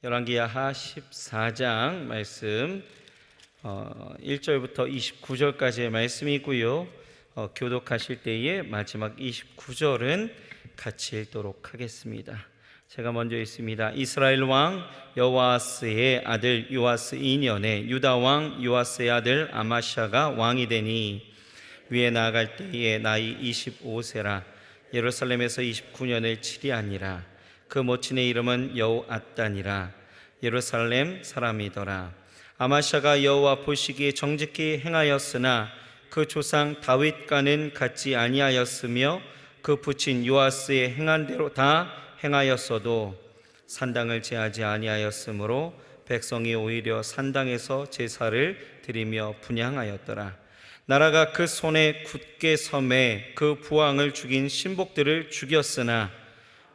열왕기하 14장 말씀 1절부터 29절까지의 말씀이고요. 교독하실 때에 마지막 29절은 같이 읽도록 하겠습니다. 제가 먼저 읽습니다. 이스라엘 왕 여호아스의 아들 요아스 2년에 유다 왕 요아스의 아들 아마샤가 왕이 되니 위에 나아갈 때에 나이 25세라. 예루살렘에서 29년을 치리하니라. 그 모친의 이름은 여호앗단이라. 예루살렘 사람이더라. 아마샤가 여호와 보시기에 정직히 행하였으나 그 조상 다윗과는 같지 아니하였으며 그 부친 요아스의 행한 대로 다 행하였어도 산당을 제하지 아니하였으므로 백성이 오히려 산당에서 제사를 드리며 분향하였더라. 나라가 그 손에 굳게 섬에 그 부왕을 죽인 신복들을 죽였으나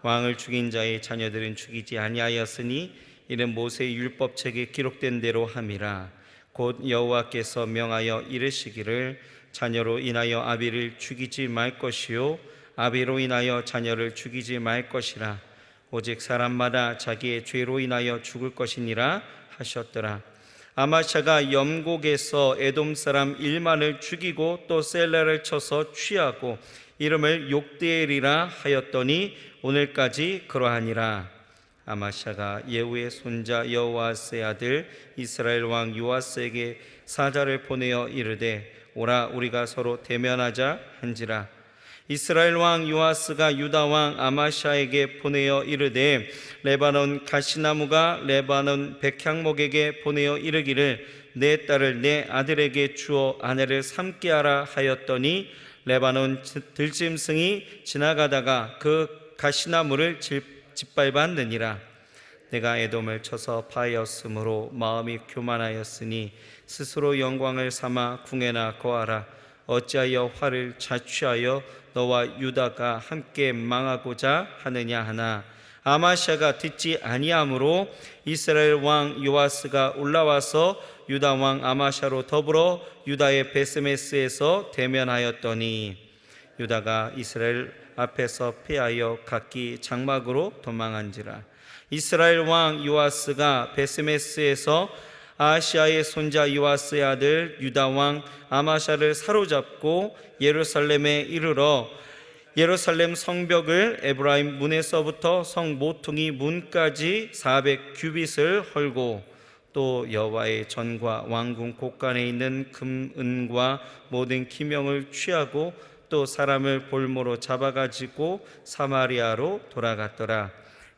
왕을 죽인 자의 자녀들은 죽이지 아니하였으니 이는 모세의 율법책에 기록된 대로 함이라. 곧 여호와께서 명하여 이르시기를 자녀로 인하여 아비를 죽이지 말 것이요 아비로 인하여 자녀를 죽이지 말 것이라. 오직 사람마다 자기의 죄로 인하여 죽을 것이니라 하셨더라. 아마샤가 염곡에서 에돔 사람 1만을 죽이고 또 셀라를 쳐서 취하고 이름을 욕대엘이라 하였더니 오늘까지 그러하니라. 아마샤가 예후의 손자 여호아스의 아들 이스라엘 왕 요아스에게 사자를 보내어 이르되 오라 우리가 서로 대면하자 한지라. 이스라엘 왕 요아스가 유다 왕 아마샤에게 보내어 이르되 레바논 가시나무가 레바논 백향목에게 보내어 이르기를 내 딸을 내 아들에게 주어 아내를 삼게 하라 하였더니 레바논 들짐승이 지나가다가 그 가시나무를 짓밟았느니라. 내가 에돔을 쳐서 파하였으므로 마음이 교만하였으니 스스로 영광을 삼아 궁에나 거하라. 어찌하여 화를 자취하여 너와 유다가 함께 망하고자 하느냐 하나 아마샤가 듣지 아니하므로 이스라엘 왕 요아스가 올라와서 유다 왕 아마샤로 더불어 유다의 베스메스에서 대면하였더니 유다가 이스라엘 앞에서 피하여 각기 장막으로 도망한지라. 이스라엘 왕 요아스가 베스메스에서 아하시아의 손자 요아스의 아들 유다 왕 아마샤를 사로잡고 예루살렘에 이르러 예루살렘 성벽을 에브라임 문에서부터 성 모퉁이 문까지 400규빗을 헐고 또 여호와의 전과 왕궁 곳간에 있는 금, 은과 모든 기명을 취하고 또 사람을 볼모로 잡아가지고 사마리아로 돌아갔더라.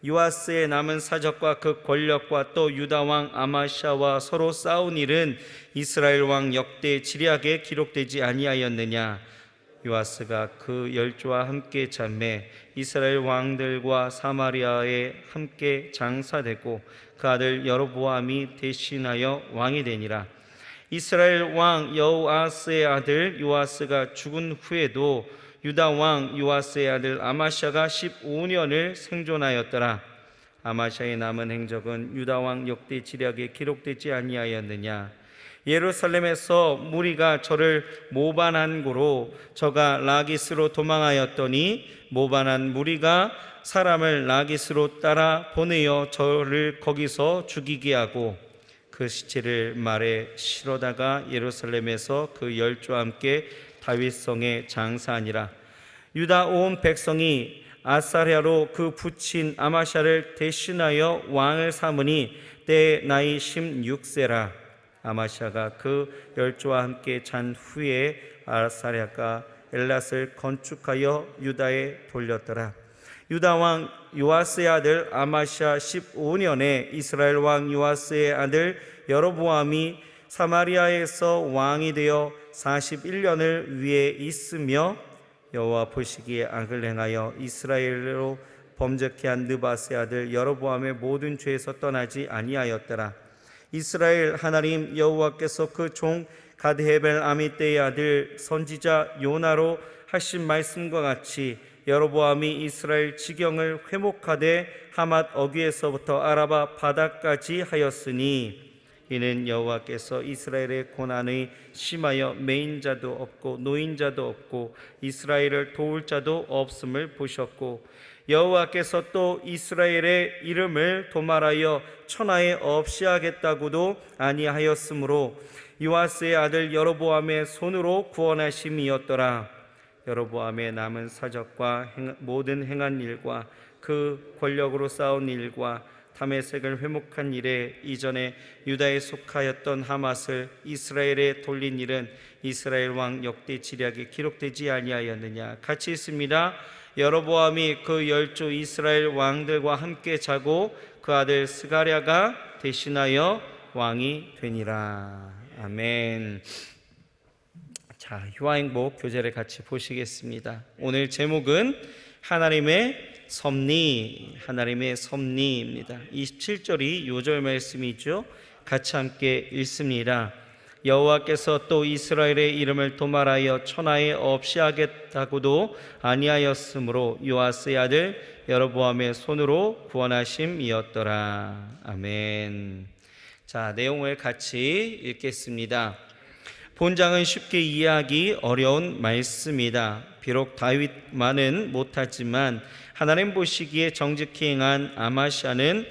요아스의 남은 사적과 그 권력과 또 유다 왕 아마샤와 서로 싸운 일은 이스라엘 왕 역대 지략에 기록되지 아니하였느냐. 요아스가 그 열조와 함께 잠매 이스라엘 왕들과 사마리아에 함께 장사되고 그 아들 여로보암이 대신하여 왕이 되니라. 이스라엘 왕 여호아스의 아들 요아스가 죽은 후에도 유다 왕 요아스의 아들 아마샤가 15년을 생존하였더라. 아마샤의 남은 행적은 유다 왕 역대 지략에 기록되지 아니하였느냐. 예루살렘에서 무리가 저를 모반한 고로 저가 라기스로 도망하였더니 모반한 무리가 사람을 라기스로 따라 보내어 저를 거기서 죽이게 하고 그 시체를 말에 실어다가 예루살렘에서 그 열조와 함께 다윗성에 장사하니라. 유다 온 백성이 아사랴로 그 부친 아마샤를 대신하여 왕을 삼으니 때에 나이 16세라. 아마샤가 그 열조와 함께 잔 후에 아사랴가 엘랏을 건축하여 유다에 돌렸더라. 유다 왕 요아스의 아들 아마샤 15년에 이스라엘 왕 요아스의 아들 여로보암이 사마리아에서 왕이 되어 41년을 위에 있으며 여호와 보시기에 악을 행하여 이스라엘로 범죄케 한 느바스의 아들 여로보암의 모든 죄에서 떠나지 아니하였더라. 이스라엘 하나님 여호와께서 그 종 가드헤벨 아미떼의 아들 선지자 요나로 하신 말씀과 같이 여로보암이 이스라엘 지경을 회목하되 하맛 어귀에서부터 아라바 바다까지 하였으니 이는 여호와께서 이스라엘의 고난이 심하여 매인자도 없고 노인자도 없고 이스라엘을 도울 자도 없음을 보셨고 여호와께서 또 이스라엘의 이름을 도말하여 천하에 없이 하겠다고도 아니하였으므로 요아스의 아들 여로보암의 손으로 구원하심이었더라. 여로보암의 남은 사적과 모든 행한 일과 그 권력으로 싸운 일과 다메섹을 회복한 일에 이전에 유다에 속하였던 하맛을 이스라엘에 돌린 일은 이스라엘 왕 역대 지략에 기록되지 아니하였느냐. 같이 있습니다. 여로보암이 그 10조 이스라엘 왕들과 함께 자고 그 아들 스가랴가 대신하여 왕이 되니라. 아멘. 자, 유아행복 교재를 같이 보시겠습니다. 오늘 제목은 하나님의 섭리, 하나님의 섭리입니다. 27절이 요절 말씀이죠. 같이 함께 읽습니다. 여호와께서 또 이스라엘의 이름을 도말하여 천하에 없이 하겠다고도 아니하였으므로 요아스의 아들 여로보암의 손으로 구원하심이었더라. 아멘. 자, 내용을 같이 읽겠습니다. 본장은 쉽게 이해하기 어려운 말씀이다. 비록 다윗만은 못하지만 하나님 보시기에 정직히 행한 아마시아는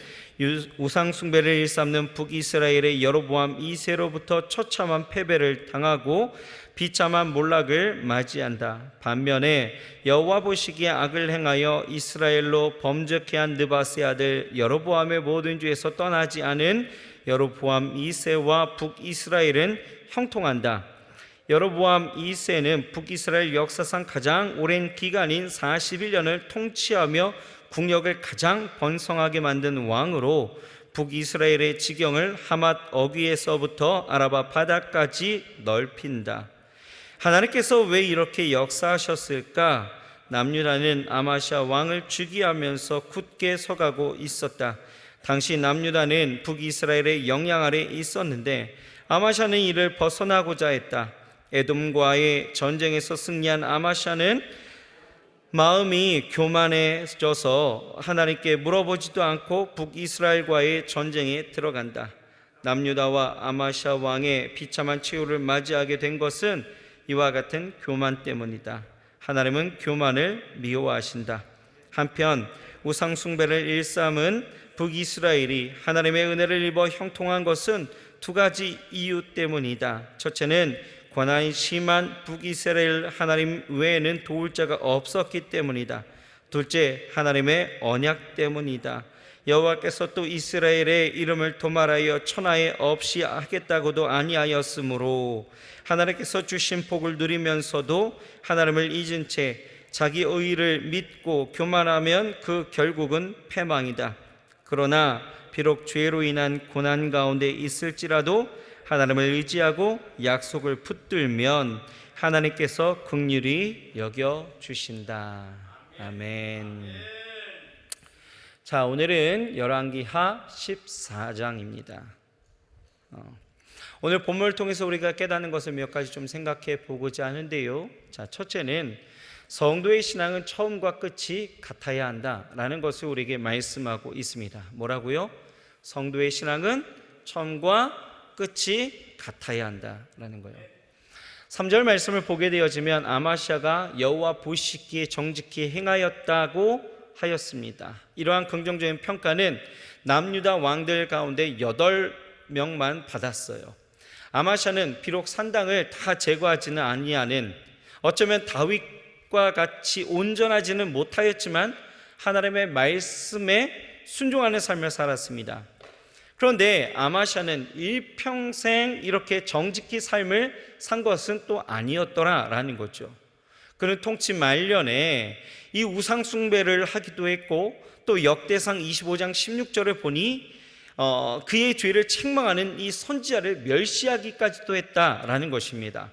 우상 숭배를 일삼는 북이스라엘의 여로보암 2세로부터 처참한 패배를 당하고 비참한 몰락을 맞이한다. 반면에 여호와 보시기에 악을 행하여 이스라엘로 범죄케 한 느바스의 아들 여로보암의 모든 죄에서 떠나지 않은 여로보암 2세와 북이스라엘은 형통한다. 여로보암 2세는 북이스라엘 역사상 가장 오랜 기간인 41년을 통치하며 국력을 가장 번성하게 만든 왕으로 북이스라엘의 지경을 하맛 어귀에서부터 아라바 바다까지 넓힌다. 하나님께서 왜 이렇게 역사하셨을까? 남유다는 아마시아 왕을 즉위하면서 굳게 서가고 있었다. 당시 남유다는 북이스라엘의 영향 아래 있었는데 아마시아는 이를 벗어나고자 했다. 에돔과의 전쟁에서 승리한 아마시아는 마음이 교만해져서 하나님께 물어보지도 않고 북이스라엘과의 전쟁에 들어간다. 남유다와 아마시아 왕의 비참한 최후를 맞이하게 된 것은 이와 같은 교만 때문이다. 하나님은 교만을 미워하신다. 한편 우상 숭배를 일삼은 북이스라엘이 하나님의 은혜를 입어 형통한 것은 두 가지 이유 때문이다. 첫째는 권한이 심한 북이스라엘 하나님 외에는 도울 자가 없었기 때문이다. 둘째, 하나님의 언약 때문이다. 여호와께서 또 이스라엘의 이름을 도말하여 천하에 없이 하겠다고도 아니하였으므로 하나님께서 주신 복을 누리면서도 하나님을 잊은 채 자기 의의를 믿고 교만하면 그 결국은 패망이다. 그러나 비록 죄로 인한 고난 가운데 있을지라도 하나님을 의지하고 약속을 붙들면 하나님께서 긍휼히 여겨 주신다. 아멘. 자, 오늘은 열왕기하 14장입니다. 오늘 본문을 통해서 우리가 깨닫는 것을 몇 가지 좀 생각해 보고자 하는데요. 자, 첫째는 성도의 신앙은 처음과 끝이 같아야 한다라는 것을 우리에게 말씀하고 있습니다. 뭐라고요? 성도의 신앙은 처음과 끝이 같아야 한다라는 거예요. 3절 말씀을 보게 되어지면 아마시아가 여호와 보시기에 정직히 행하였다고 하였습니다. 이러한 긍정적인 평가는 남유다 왕들 가운데 8명만 받았어요. 아마시아는 비록 산당을 다 제거하지는 아니하는, 어쩌면 다윗과 같이 온전하지는 못하였지만 하나님의 말씀에 순종하는 삶을 살았습니다. 그런데 아마시아는 일평생 이렇게 정직히 삶을 산 것은 또 아니었더라라는 거죠. 그는 통치 말년에 이 우상 숭배를 하기도 했고, 또 역대상 25장 16절을 보니 그의 죄를 책망하는 이 선지자를 멸시하기까지도 했다라는 것입니다.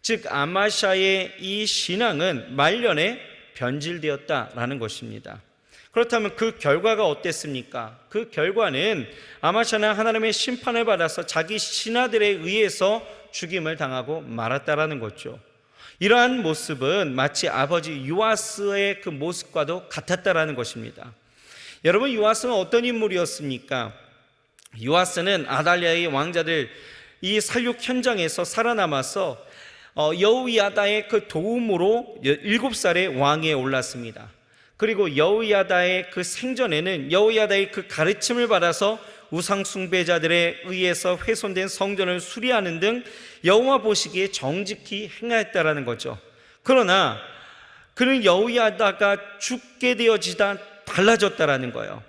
즉 아마시아의 이 신앙은 말년에 변질되었다라는 것입니다. 그렇다면 그 결과가 어땠습니까? 그 결과는 아마시아는 하나님의 심판을 받아서 자기 신하들에 의해서 죽임을 당하고 말았다라는 거죠. 이러한 모습은 마치 아버지 요아스의 그 모습과도 같았다라는 것입니다. 여러분, 요아스는 어떤 인물이었습니까? 요아스는 아달랴의 왕자들 이 살육 현장에서 살아남아서 여호야다의 그 도움으로 7살에 왕위에 올랐습니다. 그리고 여호야다의 그 생전에는 여호야다의 그 가르침을 받아서 우상 숭배자들에 의해서 훼손된 성전을 수리하는 등 여호와 보시기에 정직히 행하였다라는 거죠. 그러나 그는 여호야다가 죽게 되어지다 달라졌다라는 거예요.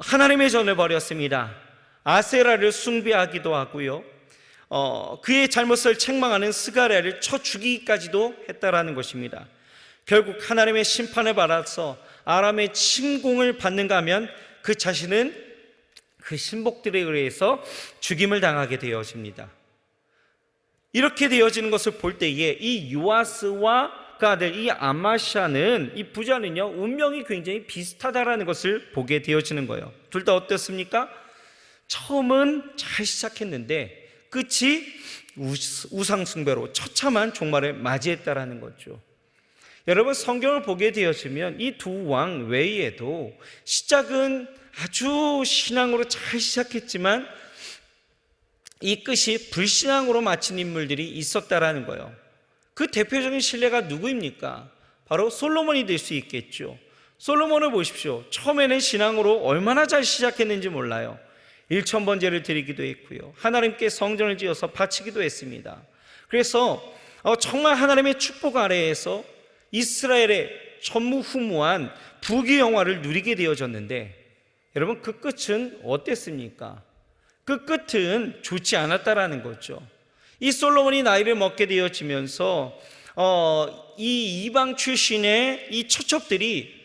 하나님의 전을 버렸습니다. 아세라를 숭배하기도 하고요, 그의 잘못을 책망하는 스가랴를 쳐 죽이기까지도 했다라는 것입니다. 결국 하나님의 심판을 받아서 아람의 침공을 받는가 하면 그 자신은 그 신복들에 의해서 죽임을 당하게 되어집니다. 이렇게 되어지는 것을 볼 때에 이 요아스와 그 아들 이 아마샤는, 이 부자는요, 운명이 굉장히 비슷하다라는 것을 보게 되어지는 거예요. 둘 다 어떻습니까? 처음은 잘 시작했는데 끝이 우상숭배로 처참한 종말을 맞이했다라는 거죠. 여러분, 성경을 보게 되어지면 이 두 왕 외에도 시작은 아주 신앙으로 잘 시작했지만 이 끝이 불신앙으로 마친 인물들이 있었다라는 거예요. 그 대표적인 신뢰가 누구입니까? 바로 솔로몬이 될 수 있겠죠. 솔로몬을 보십시오. 처음에는 신앙으로 얼마나 잘 시작했는지 몰라요. 1,000번제를 드리기도 했고요, 하나님께 성전을 지어서 바치기도 했습니다. 그래서 정말 하나님의 축복 아래에서 이스라엘의 전무후무한 부귀영화를 누리게 되어졌는데, 여러분, 그 끝은 어땠습니까? 그 끝은 좋지 않았다라는 거죠. 이 솔로몬이 나이를 먹게 되어지면서 이 이방 출신의 이 처첩들이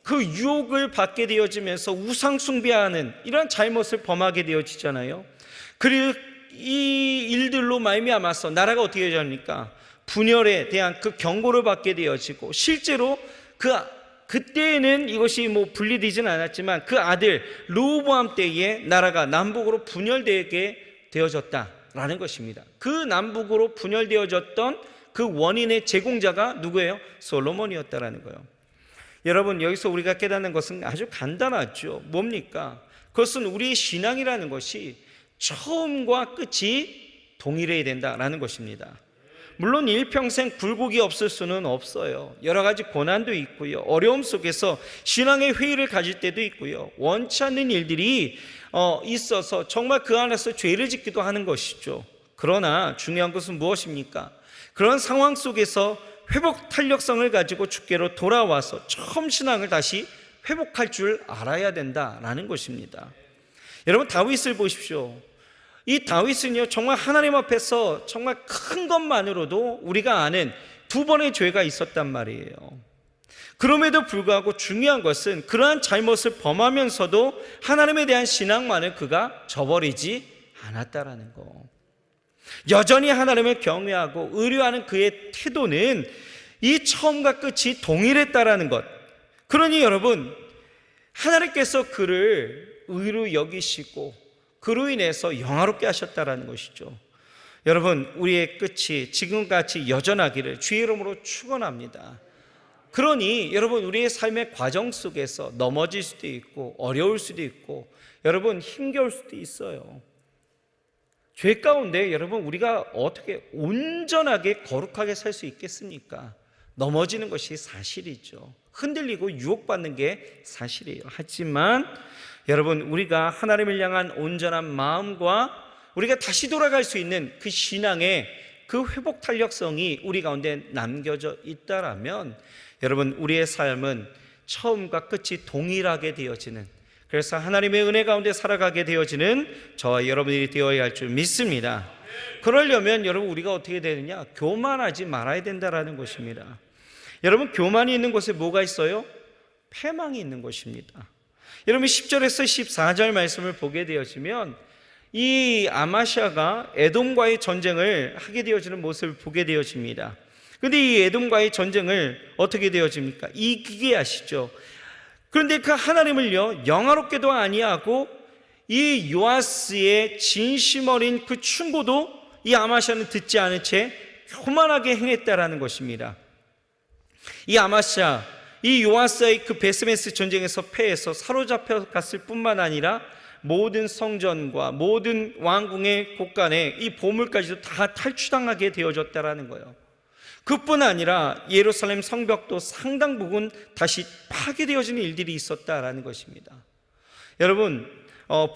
그 유혹을 받게 되어지면서 우상 숭배하는 이런 잘못을 범하게 되어지잖아요. 그리고 이 일들로 말미암아서 나라가 어떻게 되어집니까? 분열에 대한 그 경고를 받게 되어지고, 실제로 그때에는 이것이 분리되지는 않았지만 그 아들 르호보암 때에 나라가 남북으로 분열되게 되어졌다라는 것입니다. 그 남북으로 분열되어졌던 그 원인의 제공자가 누구예요? 솔로몬이었다라는 거예요. 여러분, 여기서 우리가 깨닫는 것은 아주 간단하죠. 뭡니까? 그것은 우리의 신앙이라는 것이 처음과 끝이 동일해야 된다라는 것입니다. 물론 일평생 굴곡이 없을 수는 없어요. 여러 가지 고난도 있고요, 어려움 속에서 신앙의 회의를 가질 때도 있고요, 원치 않는 일들이 있어서 정말 그 안에서 죄를 짓기도 하는 것이죠. 그러나 중요한 것은 무엇입니까? 그런 상황 속에서 회복 탄력성을 가지고 주께로 돌아와서 처음 신앙을 다시 회복할 줄 알아야 된다라는 것입니다. 여러분, 다윗을 보십시오. 이 다윗은요, 정말 하나님 앞에서 정말 큰 것만으로도 우리가 아는 2번의 죄가 있었단 말이에요. 그럼에도 불구하고 중요한 것은 그러한 잘못을 범하면서도 하나님에 대한 신앙만을 그가 저버리지 않았다라는 거. 여전히 하나님을 경외하고 의뢰하는 그의 태도는 이 처음과 끝이 동일했다라는 것. 그러니 여러분, 하나님께서 그를 의로 여기시고 그로 인해서 영화롭게 하셨다라는 것이죠. 여러분, 우리의 끝이 지금같이 여전하기를 주의 이름으로 축원합니다. 그러니 여러분, 우리의 삶의 과정 속에서 넘어질 수도 있고 어려울 수도 있고 여러분, 힘겨울 수도 있어요. 죄 가운데 여러분, 우리가 어떻게 온전하게 거룩하게 살 수 있겠습니까? 넘어지는 것이 사실이죠. 흔들리고 유혹받는 게 사실이에요. 하지만 여러분, 우리가 하나님을 향한 온전한 마음과 우리가 다시 돌아갈 수 있는 그 신앙의 그 회복 탄력성이 우리 가운데 남겨져 있다라면 여러분, 우리의 삶은 처음과 끝이 동일하게 되어지는, 그래서 하나님의 은혜 가운데 살아가게 되어지는 저와 여러분들이 되어야 할 줄 믿습니다. 그러려면 여러분, 우리가 어떻게 되느냐? 교만하지 말아야 된다라는 것입니다. 여러분, 교만이 있는 곳에 뭐가 있어요? 패망이 있는 것입니다. 여러분, 10절에서 14절 말씀을 보게 되어지면 이 아마샤가 에돔과의 전쟁을 하게 되어지는 모습을 보게 되어집니다. 그런데 이 에돔과의 전쟁을 어떻게 되어집니까? 이기게 하시죠. 그런데 그 하나님을요, 영화롭게도 아니하고 이 요아스의 진심 어린 그 충고도 이 아마샤는 듣지 않은 채 교만하게 행했다라는 것입니다. 이 아마샤, 이 요아스의 그 베스메스 전쟁에서 패해서 사로잡혀 갔을 뿐만 아니라 모든 성전과 모든 왕궁의 곳간에 이 보물까지도 다 탈취당하게 되어졌다라는 거예요. 그뿐 아니라 예루살렘 성벽도 상당 부분 다시 파괴되어지는 일들이 있었다라는 것입니다. 여러분,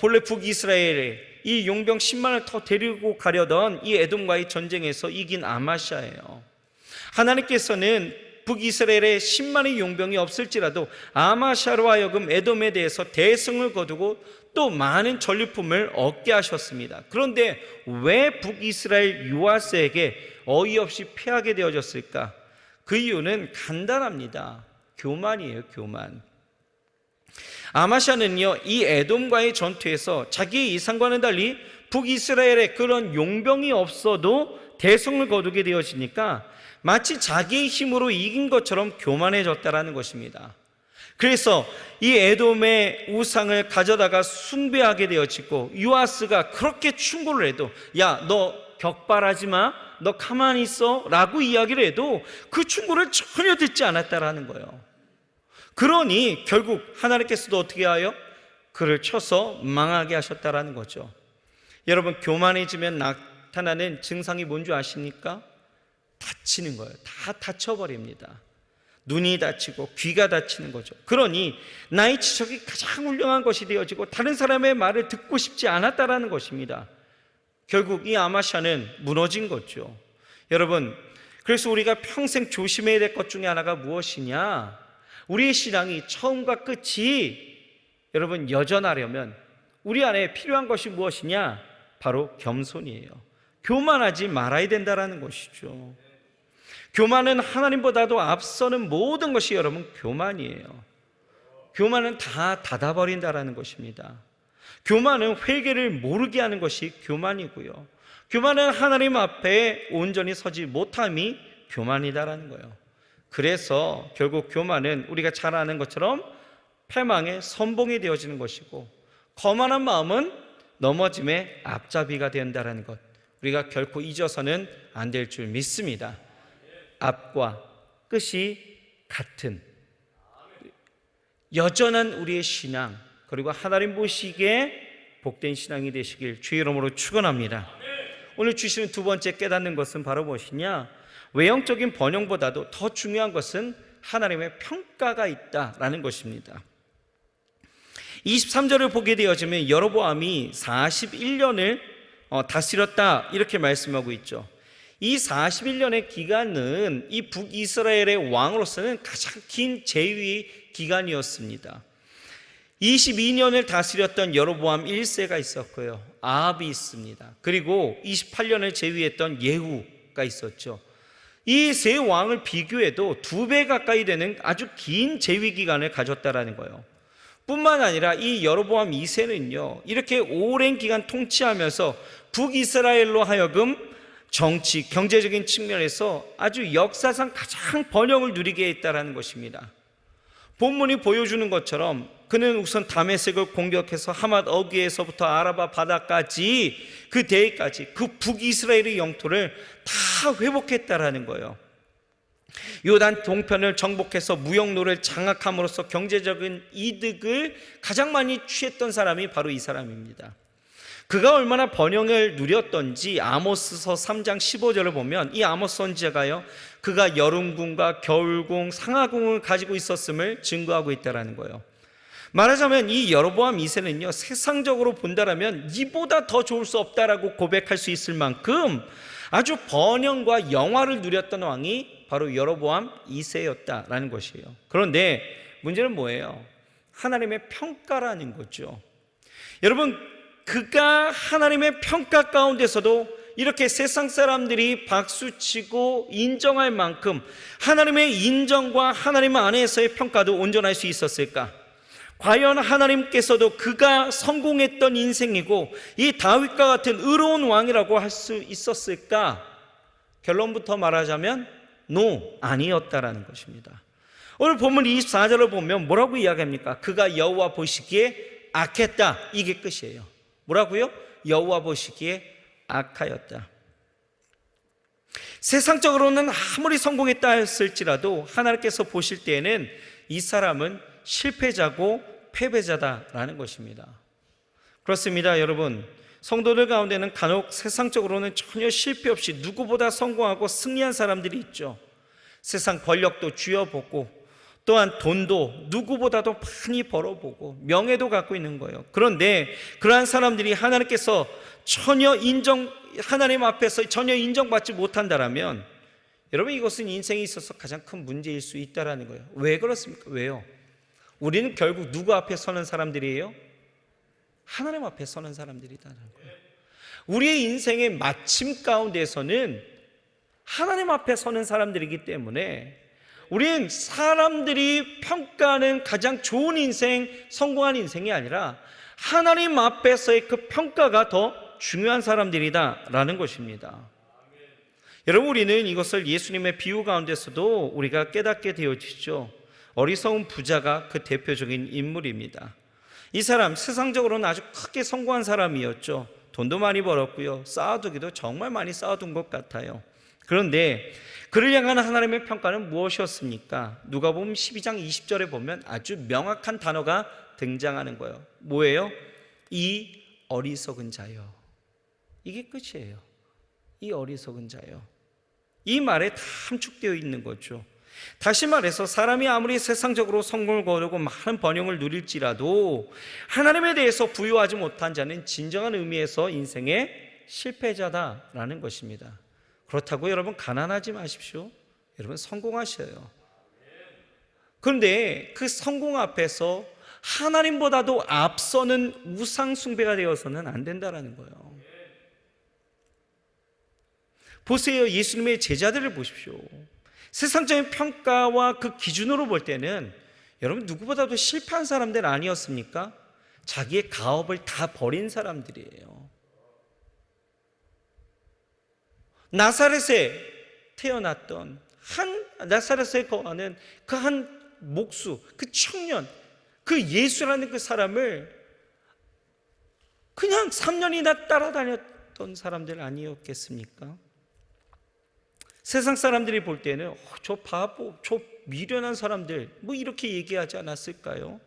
본래 북이스라엘에 이 용병 10만을 더 데리고 가려던 이 에돔과의 전쟁에서 이긴 아마시아예요. 하나님께서는 북이스라엘에 10만의 용병이 없을지라도 아마시아로 하여금 에돔에 대해서 대승을 거두고 또 많은 전리품을 얻게 하셨습니다. 그런데 왜 북이스라엘 요아스에게 어이없이 패하게 되어졌을까? 그 이유는 간단합니다. 교만이에요, 교만. 아마시아는요, 이 에돔과의 전투에서 자기의 예상과는 달리 북이스라엘에 그런 용병이 없어도 대승을 거두게 되어지니까 마치 자기의 힘으로 이긴 것처럼 교만해졌다라는 것입니다. 그래서 이 에돔의 우상을 가져다가 숭배하게 되어지고, 요아스가 그렇게 충고를 해도 야, 너 격발하지 마, 너 가만히 있어 라고 이야기를 해도 그 충고를 전혀 듣지 않았다라는 거예요. 그러니 결국 하나님께서도 어떻게 하여 그를 쳐서 망하게 하셨다라는 거죠. 여러분, 교만해지면 나타나는 증상이 뭔지 아십니까? 다치는 거예요. 다 다쳐버립니다. 눈이 다치고 귀가 다치는 거죠. 그러니 나의 지적이 가장 훌륭한 것이 되어지고 다른 사람의 말을 듣고 싶지 않았다라는 것입니다. 결국 이 아마시아는 무너진 거죠. 여러분, 그래서 우리가 평생 조심해야 될 것 중에 하나가 무엇이냐? 우리의 신앙이 처음과 끝이 여러분 여전하려면 우리 안에 필요한 것이 무엇이냐? 바로 겸손이에요. 교만하지 말아야 된다라는 것이죠. 교만은 하나님보다도 앞서는 모든 것이 여러분 교만이에요. 교만은 다 닫아버린다라는 것입니다. 교만은 회개를 모르게 하는 것이 교만이고요. 교만은 하나님 앞에 온전히 서지 못함이 교만이다라는 거예요. 그래서 결국 교만은 우리가 잘 아는 것처럼 패망의 선봉이 되어지는 것이고, 거만한 마음은 넘어짐의 앞잡이가 된다라는 것, 우리가 결코 잊어서는 안 될 줄 믿습니다. 앞과 끝이 같은 여전한 우리의 신앙, 그리고 하나님 보시기에 복된 신앙이 되시길 주의 이름으로 축원합니다. 오늘 주시는 두 번째 깨닫는 것은 바로 무엇이냐? 외형적인 번영보다도 더 중요한 것은 하나님의 평가가 있다라는 것입니다. 23절을 보게 되어지면 여로보암이 41년을 다스렸다 이렇게 말씀하고 있죠. 이 41년의 기간은 이 북이스라엘의 왕으로서는 가장 긴 재위 기간이었습니다. 22년을 다스렸던 여로보암 1세가 있었고요, 아합이 있습니다. 그리고 28년을 재위했던 예후가 있었죠. 이 세 왕을 비교해도 2배 가까이 되는 아주 긴 재위 기간을 가졌다라는 거예요. 뿐만 아니라 이 여로보암 2세는요, 이렇게 오랜 기간 통치하면서 북이스라엘로 하여금 정치, 경제적인 측면에서 아주 역사상 가장 번영을 누리게 했다라는 것입니다. 본문이 보여주는 것처럼 그는 우선 다메섹을 공격해서 하맛 어귀에서부터 아라바 바다까지 그 대해까지 그 북이스라엘의 영토를 다 회복했다라는 거예요. 요단 동편을 정복해서 무역로를 장악함으로써 경제적인 이득을 가장 많이 취했던 사람이 바로 이 사람입니다. 그가 얼마나 번영을 누렸던지 아모스서 3장 15절을 보면 이 아모스 선지자가요, 그가 여름궁과 겨울궁, 상하궁을 가지고 있었음을 증거하고 있다는 거예요. 말하자면 이 여로보암 2세는요, 세상적으로 본다라면 이보다 더 좋을 수 없다라고 고백할 수 있을 만큼 아주 번영과 영화를 누렸던 왕이 바로 여로보암 2세였다라는 것이에요. 그런데 문제는 뭐예요? 하나님의 평가라는 거죠. 여러분, 그가 하나님의 평가 가운데서도 이렇게 세상 사람들이 박수치고 인정할 만큼 하나님의 인정과 하나님 안에서의 평가도 온전할 수 있었을까? 과연 하나님께서도 그가 성공했던 인생이고 이 다윗과 같은 의로운 왕이라고 할 수 있었을까? 결론부터 말하자면 아니었다라는 것입니다. 오늘 본문 24절을 보면 뭐라고 이야기합니까? 그가 여호와 보시기에 악했다, 이게 끝이에요. 뭐라고요? 여호와 보시기에 악하였다. 세상적으로는 아무리 성공했다 했을지라도 하나님께서 보실 때에는 이 사람은 실패자고 패배자다라는 것입니다. 그렇습니다, 여러분. 성도들 가운데는 간혹 세상적으로는 전혀 실패 없이 누구보다 성공하고 승리한 사람들이 있죠. 세상 권력도 쥐어보고 또한 돈도 누구보다도 많이 벌어보고 명예도 갖고 있는 거예요. 그런데 그러한 사람들이 하나님께서 하나님 앞에서 전혀 인정받지 못한다라면 여러분, 이것은 인생에 있어서 가장 큰 문제일 수 있다는 거예요. 왜 그렇습니까? 왜요? 우리는 결국 누구 앞에 서는 사람들이에요? 하나님 앞에 서는 사람들이라는 거예요. 우리의 인생의 마침 가운데서는 하나님 앞에 서는 사람들이기 때문에 우리는 사람들이 평가하는 가장 좋은 인생, 성공한 인생이 아니라 하나님 앞에서의 그 평가가 더 중요한 사람들이다라는 것입니다. 여러분, 우리는 이것을 예수님의 비유 가운데서도 우리가 깨닫게 되어지죠. 어리석은 부자가 그 대표적인 인물입니다. 이 사람 세상적으로는 아주 크게 성공한 사람이었죠. 돈도 많이 벌었고요, 쌓아두기도 정말 많이 쌓아둔 것 같아요. 그런데 그를 향한 하나님의 평가는 무엇이었습니까? 누가복음 12장 20절에 보면 아주 명확한 단어가 등장하는 거예요. 뭐예요? 이 어리석은 자요. 이게 끝이에요. 이 어리석은 자요. 이 말에 다 함축되어 있는 거죠. 다시 말해서 사람이 아무리 세상적으로 성공을 거두고 많은 번영을 누릴지라도 하나님에 대해서 부유하지 못한 자는 진정한 의미에서 인생의 실패자다라는 것입니다. 그렇다고 여러분 가난하지 마십시오. 여러분 성공하셔요. 그런데 그 성공 앞에서 하나님보다도 앞서는 우상 숭배가 되어서는 안 된다는 거예요. 보세요. 예수님의 제자들을 보십시오. 세상적인 평가와 그 기준으로 볼 때는 여러분 누구보다도 실패한 사람들 아니었습니까? 자기의 가업을 다 버린 사람들이에요. 나사렛에 태어났던 나사렛에 거하는 그 한 목수, 그 청년, 그 예수라는 그 사람을 그냥 3년이나 따라다녔던 사람들 아니었겠습니까? 세상 사람들이 볼 때는 저 바보, 저 미련한 사람들 뭐 이렇게 얘기하지 않았을까요?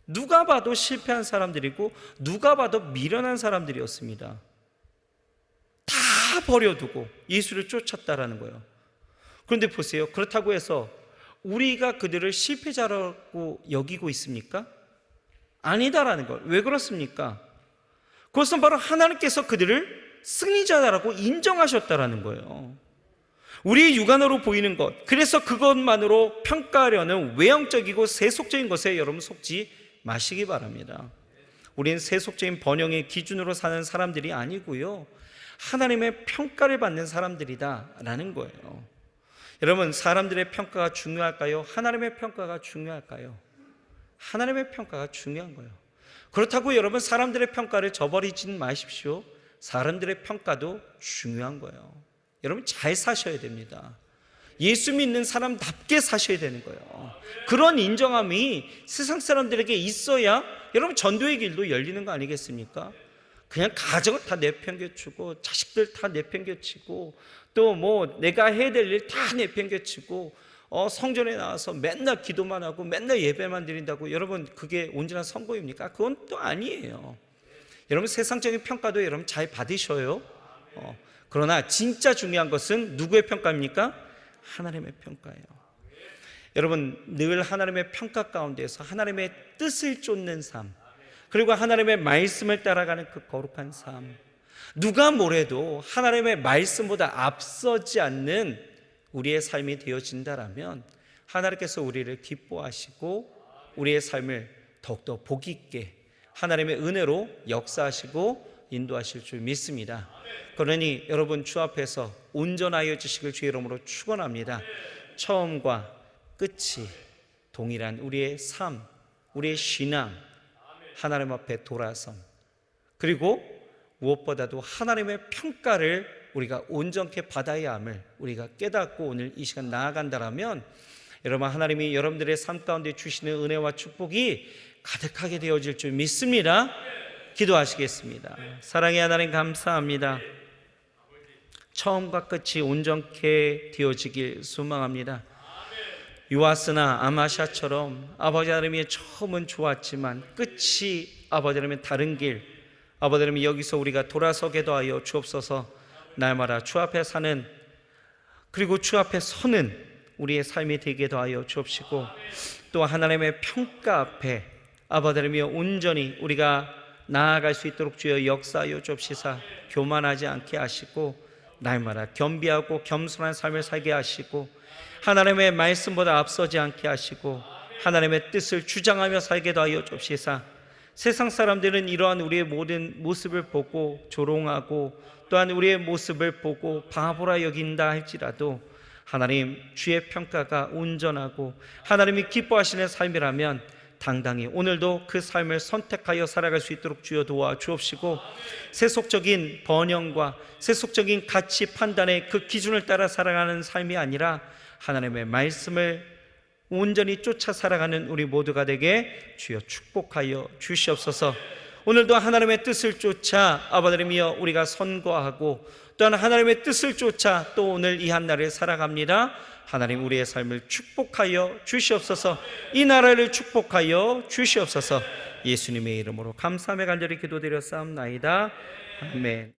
누가 봐도 실패한 사람들이고 누가 봐도 미련한 사람들이었습니다. 다 버려두고 예수를 쫓았다라는 거예요. 그런데 보세요. 그렇다고 해서 우리가 그들을 실패자라고 여기고 있습니까? 아니다라는 걸. 왜 그렇습니까? 그것은 바로 하나님께서 그들을 승리자라고 인정하셨다라는 거예요. 우리의 육안으로 보이는 것, 그래서 그것만으로 평가하려는 외형적이고 세속적인 것에 여러분 속지 마시기 바랍니다. 우리는 세속적인 번영의 기준으로 사는 사람들이 아니고요, 하나님의 평가를 받는 사람들이다라는 거예요. 여러분, 사람들의 평가가 중요할까요? 하나님의 평가가 중요할까요? 하나님의 평가가 중요한 거예요. 그렇다고 여러분 사람들의 평가를 저버리지 마십시오. 사람들의 평가도 중요한 거예요. 여러분 잘 사셔야 됩니다. 예수 믿는 사람답게 사셔야 되는 거예요. 그런 인정함이 세상 사람들에게 있어야 여러분 전도의 길도 열리는 거 아니겠습니까? 그냥 가정을 다 내팽개치고 자식들 다 내팽개치고 또 뭐 내가 해야 될 일 다 내팽개치고 성전에 나와서 맨날 기도만 하고 맨날 예배만 드린다고 여러분 그게 온전한 선거입니까? 그건 또 아니에요. 여러분 세상적인 평가도 여러분 잘 받으셔요. 그러나 진짜 중요한 것은 누구의 평가입니까? 하나님의 평가예요. 여러분 늘 하나님의 평가 가운데서 하나님의 뜻을 쫓는 삶, 그리고 하나님의 말씀을 따라가는 그 거룩한 삶, 누가 뭐래도 하나님의 말씀보다 앞서지 않는 우리의 삶이 되어진다라면 하나님께서 우리를 기뻐하시고 우리의 삶을 더욱더 복 있게 하나님의 은혜로 역사하시고 인도하실 줄 믿습니다. 그러니 여러분 주 앞에서 온전하여 주시길 주의 이름으로 축원합니다. 처음과 끝이 동일한 우리의 삶, 우리의 신앙, 하나님 앞에 돌아섬, 그리고 무엇보다도 하나님의 평가를 우리가 온전케 받아야 함을 우리가 깨닫고 오늘 이 시간 나아간다라면 여러분 하나님이 여러분들의 삶 가운데 주시는 은혜와 축복이 가득하게 되어질 줄 믿습니다. 기도하시겠습니다. 사랑의 하나님 감사합니다. 처음과 끝이 온전케 되어지길 소망합니다. 요아스나 아마샤처럼 아버지 하나님의 처음은 좋았지만 끝이 아버지 하나님의 다른 길, 아버지 하나님, 여기서 우리가 돌아서게도 하여 주옵소서. 날마다 주 앞에 사는, 그리고 주 앞에 서는 우리의 삶이 되게도 하여 주옵시고, 또 하나님의 평가 앞에 아버지 하나님이여 온전히 우리가 나아갈 수 있도록 주여 역사하여 주옵시사. 교만하지 않게 하시고 날마다 겸비하고 겸손한 삶을 살게 하시고, 하나님의 말씀보다 앞서지 않게 하시고 하나님의 뜻을 주장하며 살게도 하여 주옵시사. 세상 사람들은 이러한 우리의 모든 모습을 보고 조롱하고, 또한 우리의 모습을 보고 바보라 여긴다 할지라도 하나님, 주의 평가가 온전하고 하나님이 기뻐하시는 삶이라면 당당히 오늘도 그 삶을 선택하여 살아갈 수 있도록 주여 도와 주옵시고, 세속적인 번영과 세속적인 가치 판단의 그 기준을 따라 살아가는 삶이 아니라 하나님의 말씀을 온전히 쫓아 살아가는 우리 모두가 되게 주여 축복하여 주시옵소서. 오늘도 하나님의 뜻을 쫓아 아버지 하나님이여 우리가 선거하고, 또한 하나님의 뜻을 쫓아 또 오늘 이 한날을 살아갑니다. 하나님, 우리의 삶을 축복하여 주시옵소서. 이 나라를 축복하여 주시옵소서. 예수님의 이름으로 감사하며 간절히 기도드렸사옵나이다. 아멘.